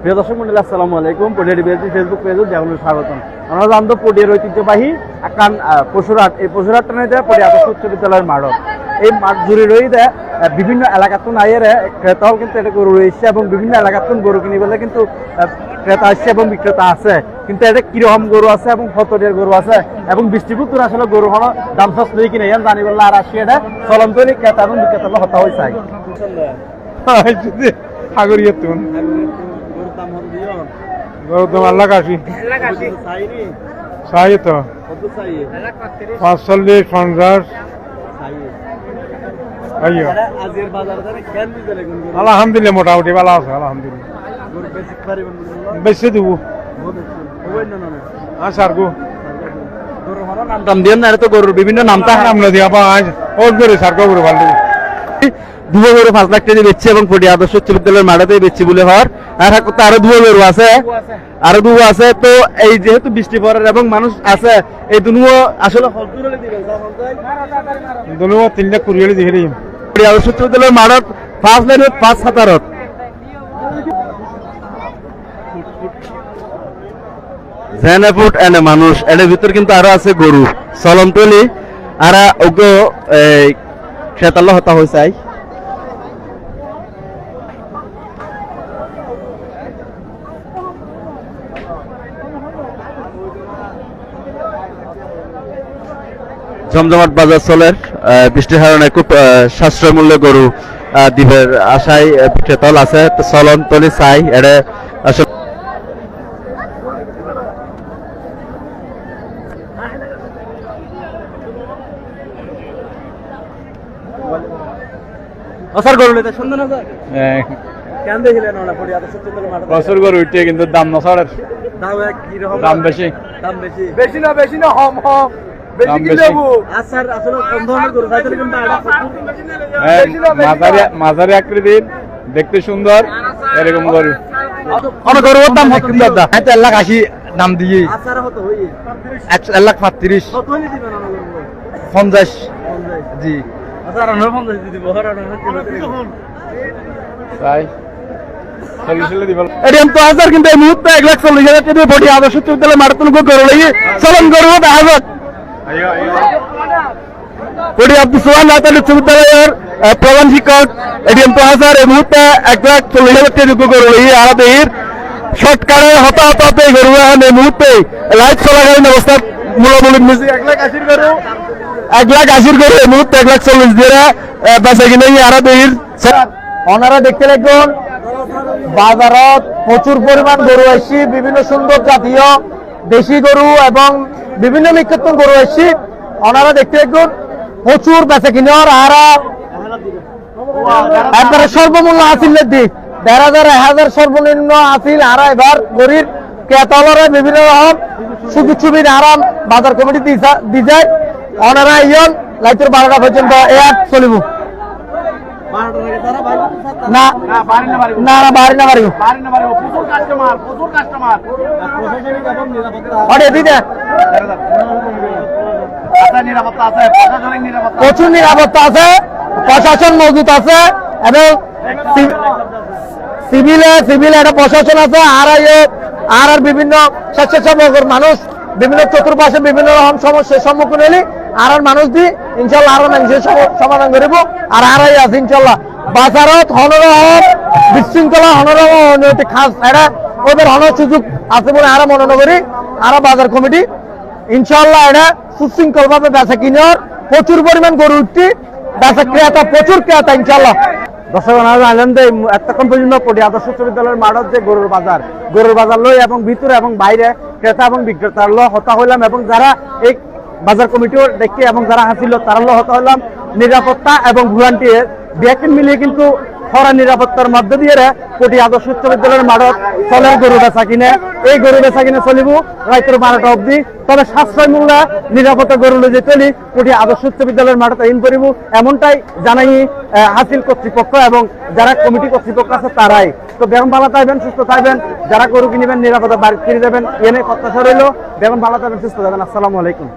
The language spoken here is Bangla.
প্রিয় দর্শক মন্ডলী, আসসালামু আলাইকুম। পটিয়া বিএসপি ফেসবুক পেজে যেমন স্বাগতম। আমরা জানতো পটিয়ার ঐতিহ্যবাহী আকান পশুরহাট, এই পশুরহাটটা নিয়ে দেয় পটিয়া আদর্শ উচ্চ বিদ্যালয়ের মাঠক। এই মাঠ জুড়ে রয়ে দেয় বিভিন্ন এলাকাতুন আইয়ের ক্রেতাও কিন্তু এটা গরু রয়েছে এবং বিভিন্ন এলাকাতুন গরু কিনে বলে কিন্তু ক্রেতা আসছে এবং বিক্রেতা আছে। কিন্তু এটা কিরকম গরু আছে এবং ফতরিয়ার গরু আছে এবং ডিস্ট্রিবিউটর আসলে গরু হলো দাম সস লই কিনে ইয়ান জানি বললে আর আসি এটা চলন্তরি ক্রেতা এবং বিক্রেতা হতা হয়ে চাই সাগরিয়া তুন গরু দাম আল্লাহ কাশি চাই তো 45 50 আলহামদুলিল্লাহ মোটামুটি ভালো আছে আলহামদুলিল্লাহ বেশি দিব আসার গো নাম দিয়ে না তো গরুর বিভিন্ন নামটা নাম না দিয়া পাঁচ ওর করে সার গরু ভালো দুবো গরু 5 লাখ টাকা বেচছে এবং পটিয়া আদর্শ উচ্চ বিদ্যালয়ের মাঠে বেচছি বলে হওয়ার আর আরো দুবো গরু আছে, আরো দুবো আছে। তো এই যেহেতু বৃষ্টি পড়ার এবং মানুষ আছে এই দুনুও আসলে দুনুও 3 লাখ 20 দিয়ে দিই পটিয়া আদর্শ উচ্চ বিদ্যালয়ের মাঠত 5 লাইন 5 7 জেনাপুট এনে মানুষ এর ভিতর কিন্তু আরো আছে গরু চলন্তলি আর ওগো খেতাল্লা হতা হয়েছে। জমজমাট বাজার চলের বৃষ্টির কারণে খুব সাশ্রয় মূল্যে গরু দিবের আশায় বিক্রেতাল আছে। চলন্তলি চাই এটা আসলে অসার গরু লেতে সুন্দর না স্যার কেন দেখিলেন ওনা পড়ি আদর্শ চন্দ্র মাঠ বছর গরু উঠে কিন্তু দাম না ছাড়ের দাম কি রকম দাম বেশি বেশি না হম বেশি কি দেব আসার আসলে কোন ধরনের গরু তাইলে কিন্তু মাঝারি আকৃতির দেখতে সুন্দর এরকম গরু কোন গরুর দাম কত দিও দা 1 লাখ 80 দাম দিয়ে আসার কত হই 1 লাখ 35 কত হই দিবেন না 50 জি আসার 50 দিব হরান তাই চল্লিশ দিব এরকম তো হাজার কিন্তু এই মুহূর্তে 1,40,000 টাকা পটিয়া আদর্শ উচ্চ বিদ্যালয় মাঠ তুলব গরু লাগি চলন গরু হাজার পটিয়া আব্দুল সোহান নাতাল উচ্চ বিদ্যালয়ের প্রধান শিক্ষক এটিএম তো হাজার এই মুহূর্তে 1,40,000 টাকা গরু লাগি আর দেহির শর্টকাটে হতাহতে গরু এই মুহূর্তে লাইট চলাকালীন অবস্থা মূলামূলি মিশি 1,80,000 গরু 1,80,000 গরু এই মুহূর্তে 1,40,000 দিয়ে বেচা কিনে আর দেহির ওনারা দেখতে লাগবেন বাজারত প্রচুর পরিমাণ গরু আসছি, বিভিন্ন সুন্দর জাতীয় দেশি গরু এবং বিভিন্ন নিকটতম গরু আসছি। ওনারা দেখতে লাগবেন প্রচুর বেচা কিনার আর একবারে সর্বমূল্য হাসিলের দিক 1,500 সর্বনিম্ন হাসিল আর এবার গরিব ক্রেতালরা বিভিন্ন রকম সুযোগ সুবিধা আরাম বাজার কমিটি দিয়ে যায়। ওনারা ইয়ন লাইটের 12টা পর্যন্ত এ আর চলিব না না না বাড়ি না বাড়ি প্রচুর নিরাপত্তা আছে, প্রশাসন মজুদ আছে এবং সিভিলে একটা প্রশাসন আছে আর বিভিন্ন স্বেচ্ছাসেবকের মানুষ বিভিন্ন চতুর্পাশে বিভিন্ন রকম সমস্যার সম্মুখীন হলে আর মানুষ দি ইনশাল্লাহ আরো মানুষের সমাধান করিব আর আরাই আছে ইনশাল্লাহ। বাজারত হনরহম বিশৃঙ্খলা হনরহম অনৈতিক খাস এটা ওদের হনার সুযোগ আছে বলে আরো মনে করি আর বাজার কমিটি ইনশাল্লাহ এটা সুশৃঙ্খল ভাবে বেচা কিনার প্রচুর পরিমাণ গরু উঠতি বেচা ক্রেতা প্রচুর ক্রেতা ইনশাল্লাহ। দর্শক জানেন যে এতক্ষণ পর্যন্ত পটিয়া আদর্শ উচ্চ বিদ্যালয়ের মাঠত যে গরুর বাজার লই এবং ভিতরে এবং বাইরে ক্রেতা এবং বিক্রেতার ল হতা হইলাম এবং যারা এই বাজার কমিটিও দেখে এবং যারা হাসিল তারা ল হতা হইলাম নিরাপত্তা এবং ভুলান্টিয়ার ব্যাকিং মিলিয়ে কিন্তু খরা নিরাপত্তার মধ্য দিয়ে পটিয়া আদর্শ উচ্চ বিদ্যালয়ের মাঠত চলে গরু বেচা কিনে এই গরু বেচা কিনে চলিব রাইতের 12টা অবধি। তবে সাশ্রয় মূল্য নিরাপত্তা গরু লয়ে চলি পটিয়া আদর্শ উচ্চ বিদ্যালয়ের মাঠত ইন করিব এমনটাই জানাই হাসিল কর্তৃপক্ষ এবং যারা কমিটি কর্তৃপক্ষ আছে তারাই। তো বেগম ভালো থাকবেন, সুস্থ থাকবেন, যারা গরু কিনবেন নিরাপত্তা বাড়ি ফিরে যাবেন এনে প্রত্যাশা রইল। বেগম ভালো থাকবেন, সুস্থ থাকবেন। আসসালামু আলাইকুম।